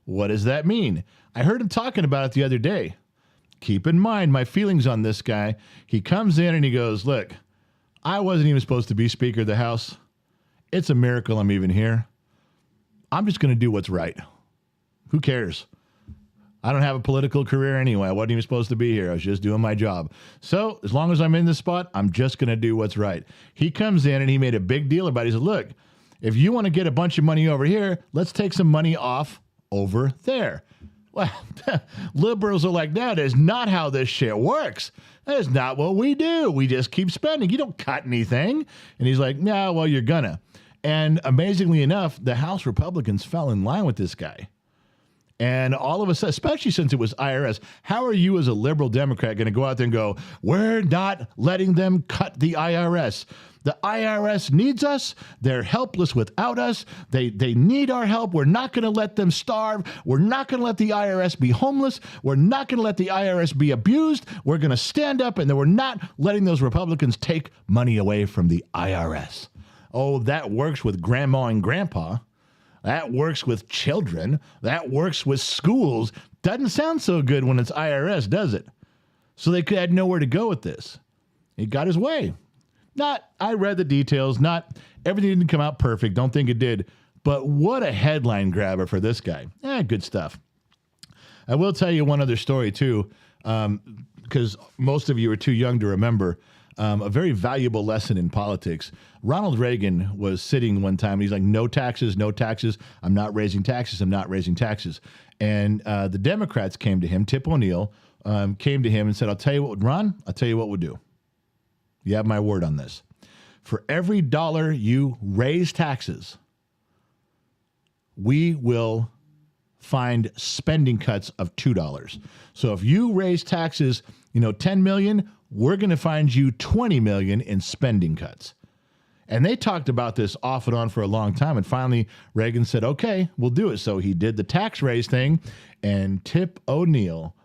What does that mean? I heard him talking about it the other day. Keep in mind my feelings on this guy. He comes in and he goes, look, I wasn't even supposed to be Speaker of the House. It's a miracle I'm even here. I'm just going to do what's right. Who cares? I don't have a political career anyway. I wasn't even supposed to be here. I was just doing my job. So as long as I'm in this spot, I'm just going to do what's right. He comes in and he made a big deal about it. He said, look, if you want to get a bunch of money over here, let's take some money off over there. Well, liberals are like, that is not how this shit works. That is not what we do. We just keep spending. You don't cut anything. And he's like, yeah, well, you're gonna. And amazingly enough, the House Republicans fell in line with this guy. And all of a sudden, especially since it was IRS, how are you as a liberal Democrat going to go out there and go, we're not letting them cut the IRS. The IRS needs us. They're helpless without us. They need our help. We're not going to let them starve. We're not going to let the IRS be homeless. We're not going to let the IRS be abused. We're going to stand up, and then we're not letting those Republicans take money away from the IRS. Oh, that works with grandma and grandpa. That works with children. That works with schools. Doesn't sound so good when it's IRS, does it? So they had nowhere to go with this. He got his way. I read the details. Not everything didn't come out perfect. Don't think it did. But what a headline grabber for this guy. Good stuff. I will tell you one other story, too, because most of you are too young to remember. A very valuable lesson in politics. Ronald Reagan was sitting one time, and he's like, no taxes, no taxes. I'm not raising taxes. I'm not raising taxes. And the Democrats came to him. Tip O'Neill came to him and said, I'll tell you what, Ron, I'll tell you what we'll do. You have my word on this. For every dollar you raise taxes, we will find spending cuts of $2. So if you raise taxes, $10 million, we're going to find you $20 million in spending cuts. And they talked about this off and on for a long time. And finally, Reagan said, okay, we'll do it. So he did the tax raise thing. And Tip O'Neill,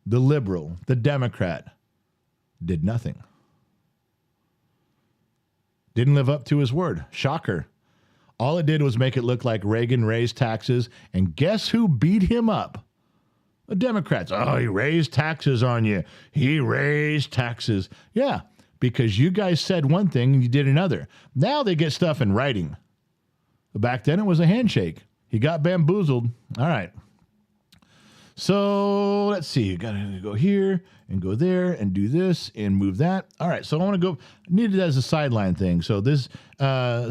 the liberal, the Democrat, did nothing. Didn't live up to his word. Shocker. All it did was make it look like Reagan raised taxes. And guess who beat him up? The Democrats. Oh, he raised taxes on you. He raised taxes. Yeah, because you guys said one thing and you did another. Now they get stuff in writing. Back then it was a handshake. He got bamboozled. All right. So let's see. You got to go here and go there and do this and move that. All right. So I want to go. Need it as a sideline thing. So this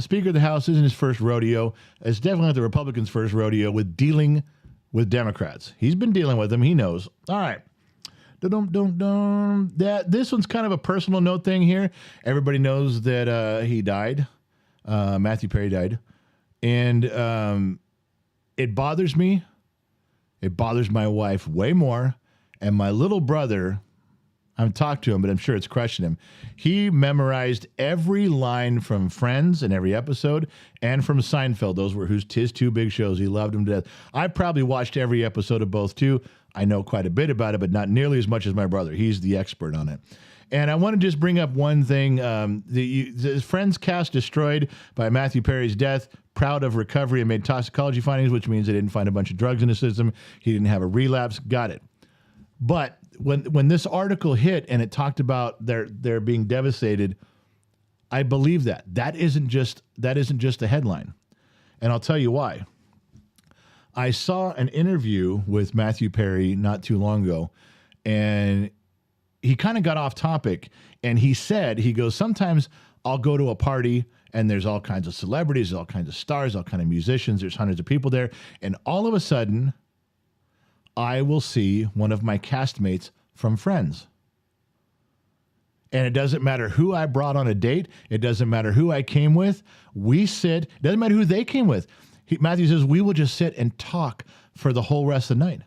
Speaker of the House isn't his first rodeo. It's definitely not the Republicans' first rodeo with dealing with Democrats. He's been dealing with them. He knows. All right. This one's kind of a personal note thing here. Everybody knows that he died. Matthew Perry died. And it bothers me. It bothers my wife way more. And my little brother, I haven't talked to him, but I'm sure it's crushing him. He memorized every line from Friends in every episode and from Seinfeld. Those were his two big shows. He loved them to death. I probably watched every episode of both too. I know quite a bit about it, but not nearly as much as my brother. He's the expert on it. And I want to just bring up one thing. The Friends cast destroyed by Matthew Perry's death. Proud of recovery and made toxicology findings, which means they didn't find a bunch of drugs in his system. He didn't have a relapse. Got it. But when this article hit and it talked about they're being devastated, I believe that. That isn't just a headline. And I'll tell you why. I saw an interview with Matthew Perry not too long ago, and he kind of got off topic, and he goes, sometimes I'll go to a party and there's all kinds of celebrities, all kinds of stars, all kinds of musicians, there's hundreds of people there, and all of a sudden I will see one of my castmates from Friends. And it doesn't matter who I brought on a date. It doesn't matter who I came with. We sit, it doesn't matter who they came with. Matthew says, we will just sit and talk for the whole rest of the night.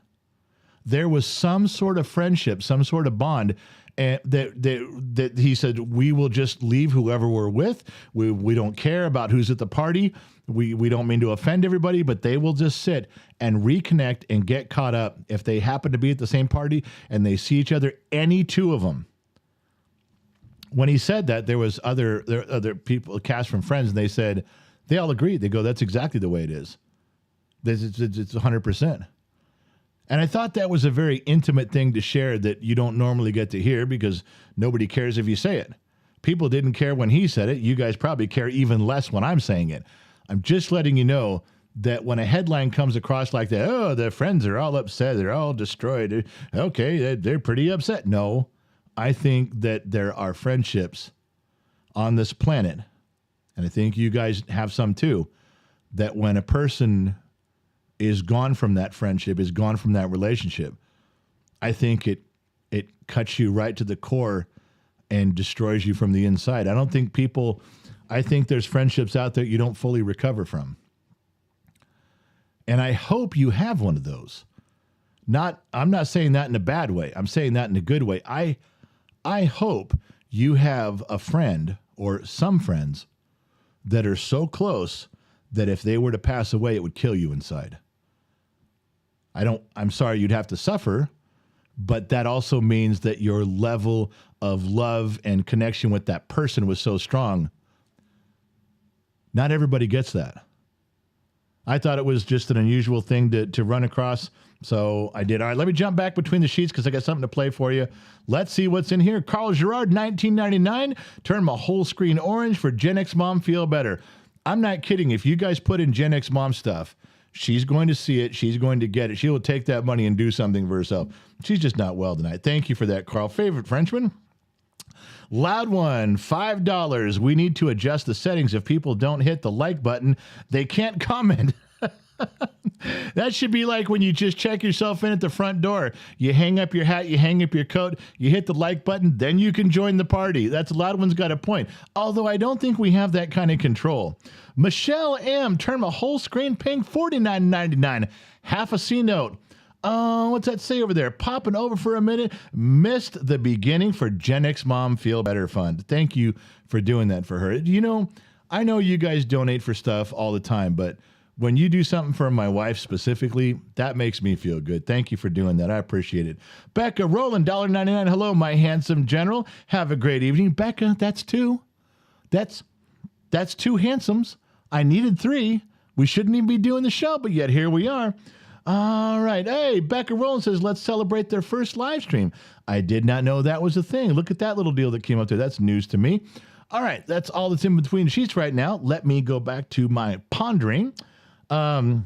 There was some sort of friendship, some sort of bond, and that he said, we will just leave whoever we're with. We don't care about who's at the party. We don't mean to offend everybody, but they will just sit and reconnect and get caught up if they happen to be at the same party and they see each other, any two of them. When he said that, there was other people cast from Friends, and they said, they all agreed. They go, that's exactly the way it is. It's 100%. And I thought that was a very intimate thing to share that you don't normally get to hear because nobody cares if you say it. People didn't care when he said it. You guys probably care even less when I'm saying it. I'm just letting you know that when a headline comes across like that, oh, the Friends are all upset. They're all destroyed. Okay, they're pretty upset. No, I think that there are friendships on this planet, and I think you guys have some too, that when a person is gone from that friendship, is gone from that relationship, I think it cuts you right to the core and destroys you from the inside. I think there's friendships out there you don't fully recover from. And I hope you have one of those. I'm not saying that in a bad way. I'm saying that in a good way. I hope you have a friend or some friends that are so close that if they were to pass away, it would kill you inside. I'm sorry you'd have to suffer, but that also means that your level of love and connection with that person was so strong. Not everybody gets that. I thought it was just an unusual thing to run across, so I did. All right, let me jump back between the sheets because I got something to play for you. Let's see what's in here. Carl Gerard, 1999, turned my whole screen orange for Gen X Mom Feel Better. I'm not kidding. If you guys put in Gen X Mom stuff, she's going to see it. She's going to get it. She will take that money and do something for herself. She's just not well tonight. Thank you for that, Carl. Favorite Frenchman? Loud one, $5. We need to adjust the settings. If people don't hit the like button, they can't comment. That should be like when you just check yourself in at the front door. You hang up your hat, you hang up your coat, you hit the like button, then you can join the party. That's Loud one's got a point. Although I don't think we have that kind of control. Michelle M. turned my whole screen pink, $49.99. Half a C note. What's that say over there? Popping over for a minute. Missed the beginning for Gen X Mom Feel Better Fund. Thank you for doing that for her. You know, I know you guys donate for stuff all the time, but when you do something for my wife specifically, that makes me feel good. Thank you for doing that. I appreciate it. Becca Rowland, $1.99. Hello, my handsome general. Have a great evening. Becca, that's two. That's two handsomes. I needed three. We shouldn't even be doing the show, but yet here we are. All right. Hey, Becca Rowland says, let's celebrate their first live stream. I did not know that was a thing. Look at that little deal that came up there. That's news to me. All right. That's all that's in between the sheets right now. Let me go back to my pondering. I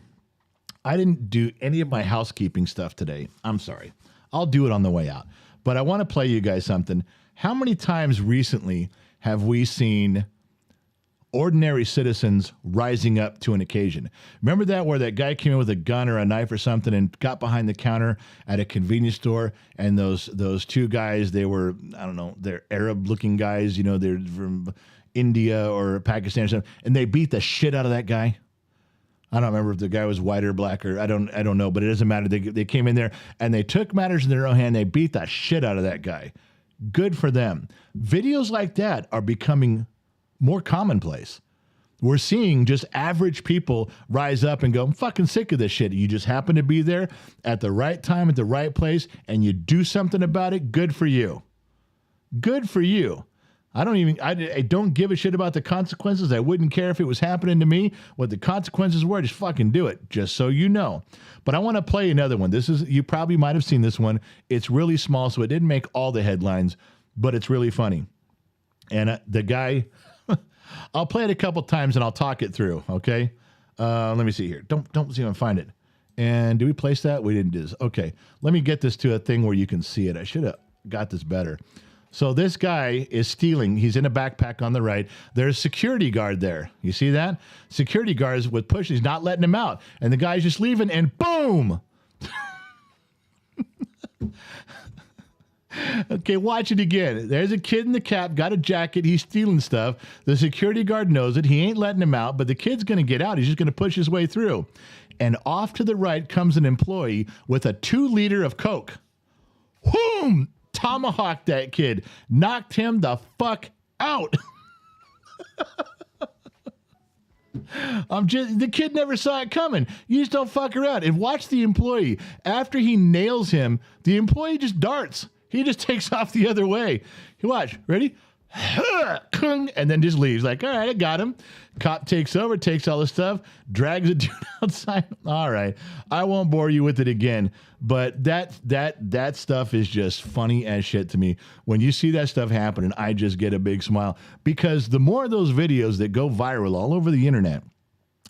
didn't do any of my housekeeping stuff today. I'm sorry. I'll do it on the way out. But I want to play you guys something. How many times recently have we seen ordinary citizens rising up to an occasion. Remember that where that guy came in with a gun or a knife or something and got behind the counter at a convenience store, and those two guys, they were, I don't know, they're Arab-looking guys, you know, they're from India or Pakistan or something, and they beat the shit out of that guy. I don't remember if the guy was white or black, or I don't know, but it doesn't matter. They came in there and they took matters in their own hand. They beat the shit out of that guy. Good for them. Videos like that are becoming more commonplace. We're seeing just average people rise up and go, I'm fucking sick of this shit. You just happen to be there at the right time, at the right place, and you do something about it. Good for you. Good for you. I don't give a shit about the consequences. I wouldn't care if it was happening to me. What the consequences were, just fucking do it, just so you know. But I want to play another one. You probably might have seen this one. It's really small, so it didn't make all the headlines, but it's really funny. And the guy, I'll play it a couple times and I'll talk it through, okay? Let me see here. Don't see if I can find it. And do we place that? We didn't do this. Okay, let me get this to a thing where you can see it. I should have got this better. So this guy is stealing. He's in a backpack on the right. There's a security guard there. You see that? Security guards with push. He's not letting him out. And the guy's just leaving, and boom! Okay, watch it again. There's a kid in the cap, got a jacket. He's stealing stuff. The security guard knows it. He ain't letting him out, but the kid's going to get out. He's just going to push his way through. And off to the right comes an employee with a 2-liter of Coke. Whoom! Tomahawked that kid, knocked him the fuck out. The kid never saw it coming. You just don't fuck around. And watch the employee. After he nails him, the employee just darts. He just takes off the other way. You watch. Ready? And then just leaves. Like, all right, I got him. Cop takes over, takes all the stuff, drags it outside. All right, I won't bore you with it again. But that stuff is just funny as shit to me. When you see that stuff happening, I just get a big smile, because the more of those videos that go viral all over the internet,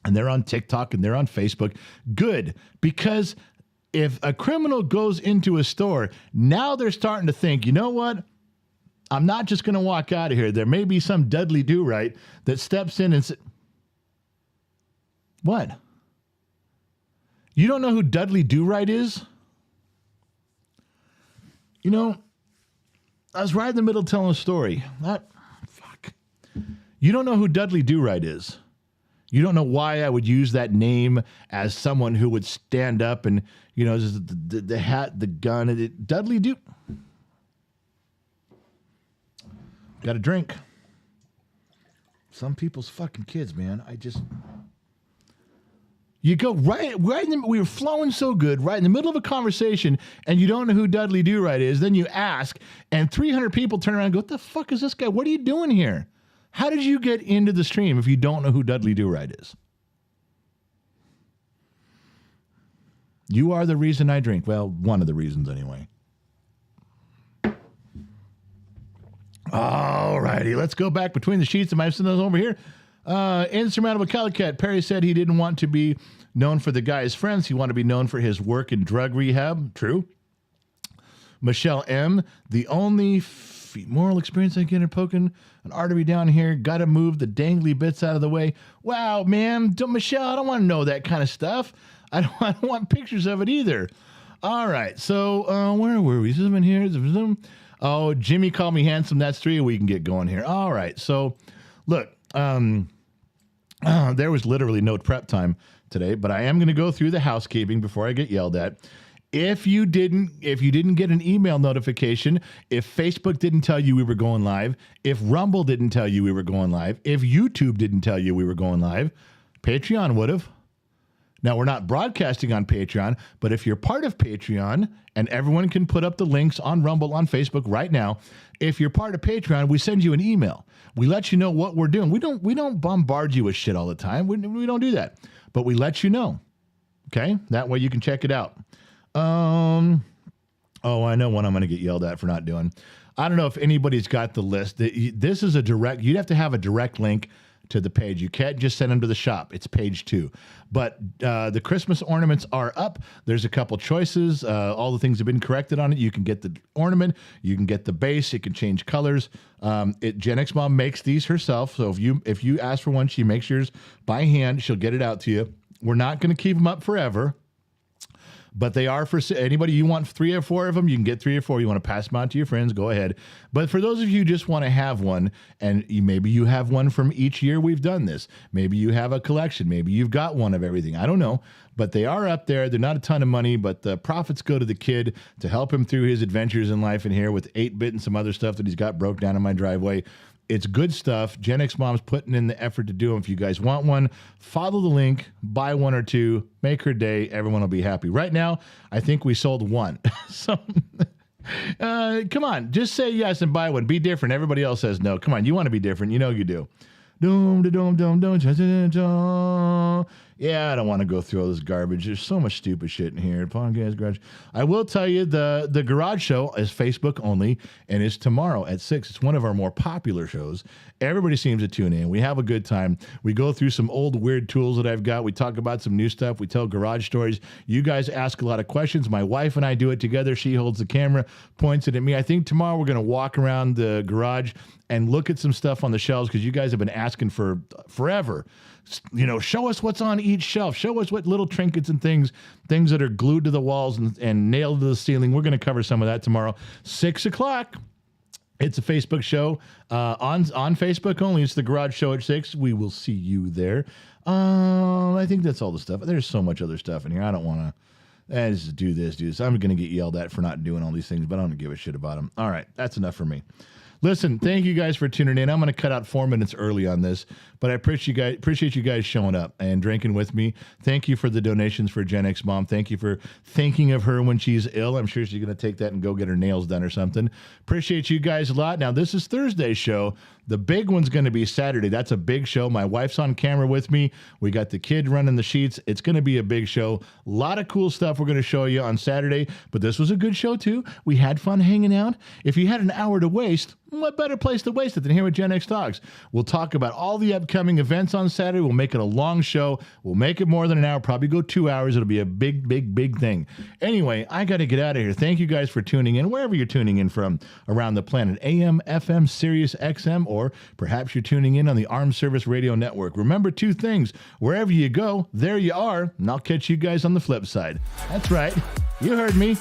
and they're on TikTok and they're on Facebook, good, because if a criminal goes into a store, now they're starting to think, you know what? I'm not just going to walk out of here. There may be some Dudley Do-Right that steps in and says, what? You don't know who Dudley Do-Right is? You know, I was right in the middle telling a story. Fuck. You don't know who Dudley Do-Right is. You don't know why I would use that name as someone who would stand up and, you know, the hat, the gun. Dudley Do... Got a drink. Some people's fucking kids, man. You go right in we were flowing so good, right in the middle of a conversation, and you don't know who Dudley Do-Right is. Then you ask, and 300 people turn around and go, what the fuck is this guy? What are you doing here? How did you get into the stream if you don't know who Dudley Do-Right is? You are the reason I drink. Well, one of the reasons anyway. All righty, let's go back between the sheets. Am I sending those over here? Insurmountable Calicat. Perry said he didn't want to be known for the guy's friends. He wanted to be known for his work in drug rehab. True. Michelle M. The only moral experience I get in poking an artery down here. Got to move the dangly bits out of the way. Wow, man. Michelle, I don't want to know that kind of stuff. I don't want pictures of it either. All right, so where were we? Zoom in here. Zoom. Oh, Jimmy called me handsome. That's 3. We can get going here. All right. So, look, there was literally no prep time today, but I am going to go through the housekeeping before I get yelled at. If you didn't get an email notification, if Facebook didn't tell you we were going live, if Rumble didn't tell you we were going live, if YouTube didn't tell you we were going live, Patreon would have. Now, we're not broadcasting on Patreon, but if you're part of Patreon, and everyone can put up the links on Rumble, on Facebook right now, if you're part of Patreon, we send you an email. We let you know what we're doing. We don't bombard you with shit all the time. We don't do that. But we let you know. Okay? That way you can check it out. Oh, I know what I'm going to get yelled at for not doing. I don't know if anybody's got the list. This is a direct, you'd have to have a direct link to the page. You can't just send them to the shop. It's page 2. But the Christmas ornaments are up. There's a couple choices. All the things have been corrected on it. You can get the ornament. You can get the base. It can change colors. Gen X Mom makes these herself. So if you ask for one, she makes yours by hand. She'll get it out to you. We're not going to keep them up forever. But they are for anybody. You want 3 or 4 of them, you can get 3 or 4. You want to pass them on to your friends, go ahead. But for those of you who just want to have one, and maybe you have one from each year we've done this. Maybe you have a collection. Maybe you've got one of everything. I don't know. But they are up there. They're not a ton of money, but the profits go to the kid to help him through his adventures in life in here with 8-bit and some other stuff that he's got broke down in my driveway. It's good stuff. Gen X Mom's putting in the effort to do them. If you guys want one, follow the link, buy 1 or 2, make her day. Everyone will be happy. Right now, I think we sold 1. So, come on, just say yes and buy one. Be different. Everybody else says no. Come on, you want to be different. You know you do. Doom, doom, doom, doom, doom. Yeah, I don't want to go through all this garbage. There's so much stupid shit in here. Podcast Garage. I will tell you the Garage Show is Facebook only, and it's tomorrow at 6. It's one of our more popular shows. Everybody seems to tune in. We have a good time. We go through some old weird tools that I've got. We talk about some new stuff. We tell garage stories. You guys ask a lot of questions. My wife and I do it together. She holds the camera, points it at me. I think tomorrow we're going to walk around the garage and look at some stuff on the shelves because you guys have been asking for forever. You know, show us what's on each shelf. Show us what little trinkets and things that are glued to the walls and nailed to the ceiling. We're going to cover some of that tomorrow. 6 o'clock. It's a Facebook show on Facebook only. It's the Garage Show at 6. We will see you there. I think that's all the stuff. There's so much other stuff in here. I don't want to just do this. I'm going to get yelled at for not doing all these things, but I don't give a shit about them. All right, that's enough for me. Listen, thank you guys for tuning in. I'm going to cut out 4 minutes early on this, but I appreciate you guys showing up and drinking with me. Thank you for the donations for Gen X Mom. Thank you for thinking of her when she's ill. I'm sure she's going to take that and go get her nails done or something. Appreciate you guys a lot. Now, this is Thursday's show. The big one's going to be Saturday. That's a big show. My wife's on camera with me. We got the kid running the sheets. It's going to be a big show. A lot of cool stuff we're going to show you on Saturday, but this was a good show too. We had fun hanging out. If you had an hour to waste, what better place to waste it than here with Gen X Talks? We'll talk about all the upcoming events on Saturday. We'll make it a long show. We'll make it more than an hour, probably go 2 hours. It'll be a big, big, big thing. Anyway, I got to get out of here. Thank you guys for tuning in, wherever you're tuning in from around the planet, AM, FM, Sirius XM, or perhaps you're tuning in on the Armed Service Radio Network. Remember 2 things. Wherever you go, there you are, and I'll catch you guys on the flip side. That's right. You heard me.